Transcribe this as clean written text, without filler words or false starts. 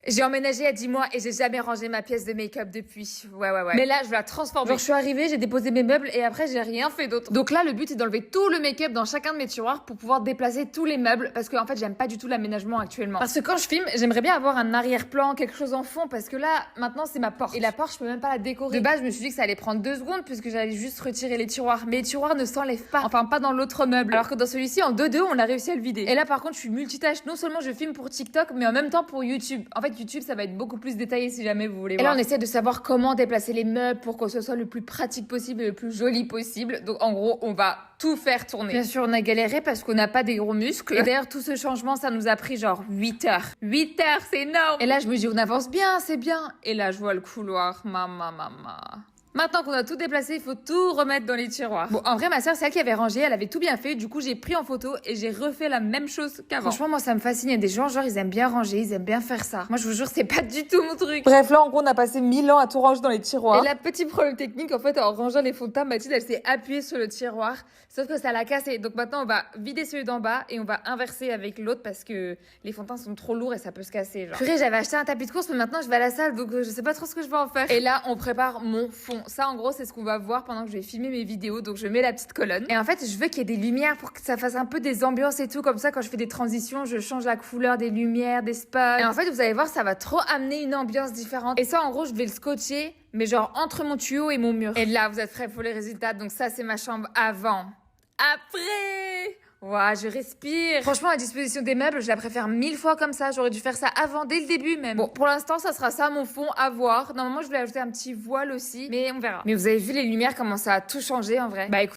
J'ai emménagé à 10 mois et j'ai jamais rangé ma pièce de make-up depuis. Ouais. Mais là, je vais la transformer. Genre, je suis arrivée, j'ai déposé mes meubles et après, j'ai rien fait d'autre. Donc là, le but est d'enlever tout le make-up dans chacun de mes tiroirs pour pouvoir déplacer tous les meubles parce que, en fait, j'aime pas du tout l'aménagement actuellement. Parce que quand je filme, j'aimerais bien avoir un arrière-plan, quelque chose en fond parce que là, maintenant, c'est ma porte. Et la porte, je peux même pas la décorer. De base, je me suis dit que ça allait prendre 2 secondes puisque j'allais juste retirer les tiroirs. Mais les tiroirs ne s'enlèvent pas. Enfin, pas dans l'autre meuble. Alors que dans celui-ci, en 2-2, on a réussi à le vider. Et là, par contre, je suis multitâche. Non seulement je filme pour TikTok, mais en même temps pour YouTube. En fait, YouTube, ça va être beaucoup plus détaillé si jamais vous voulez voir. Et là, on essaie de savoir comment déplacer les meubles pour que ce soit le plus pratique possible et le plus joli possible. Donc, en gros, on va tout faire tourner. Bien sûr, on a galéré parce qu'on n'a pas des gros muscles. Et d'ailleurs, tout ce changement, ça nous a pris genre 8 heures. 8 heures, c'est énorme! Et là, je me dis, on avance bien, c'est bien. Et là, je vois le couloir. Maman. Maintenant qu'on a tout déplacé, il faut tout remettre dans les tiroirs. Bon, en vrai, ma soeur, c'est elle qui avait rangé, elle avait tout bien fait. Du coup, j'ai pris en photo et j'ai refait la même chose qu'avant. Franchement, moi, ça me fascine. Il y a des gens, genre, ils aiment bien ranger, ils aiment bien faire ça. Moi, je vous jure, c'est pas du tout mon truc. Bref, là, en gros, on a passé 1000 ans à tout ranger dans les tiroirs. Et là, petit problème technique, en fait, en rangeant les fonds de teint, Mathilde, elle s'est appuyée sur le tiroir. Sauf que ça l'a cassé. Donc maintenant, on va vider celui d'en bas et on va inverser avec l'autre parce que les fonds de teint sont trop lourds et ça peut se casser, genre. Purée, j'avais acheté un tapis de course, mais maintenant, je vais à la salle, donc je sais pas trop ce que je vais en faire. Et là, on prépare mon fond. Ça, en gros, c'est ce qu'on va voir pendant que je vais filmer mes vidéos. Donc je mets la petite colonne. Et en fait, je veux qu'il y ait des lumières pour que ça fasse un peu des ambiances et tout. Comme ça, quand je fais des transitions, je change la couleur des lumières, des spots. Et en fait, vous allez voir, ça va trop amener une ambiance différente. Et ça, en gros, je vais le scotcher, mais genre entre mon tuyau et mon mur. Et là, vous êtes prêts pour les résultats. Donc ça, c'est ma chambre avant. Après! Ouah, je respire. Franchement, la disposition des meubles, je la préfère 1000 fois comme ça. J'aurais dû faire ça avant, dès le début même. Bon, pour l'instant, ça sera ça mon fond à voir. Normalement, je voulais ajouter un petit voile aussi, mais on verra. Mais vous avez vu les lumières, comment ça a tout changé en vrai? Bah écoute.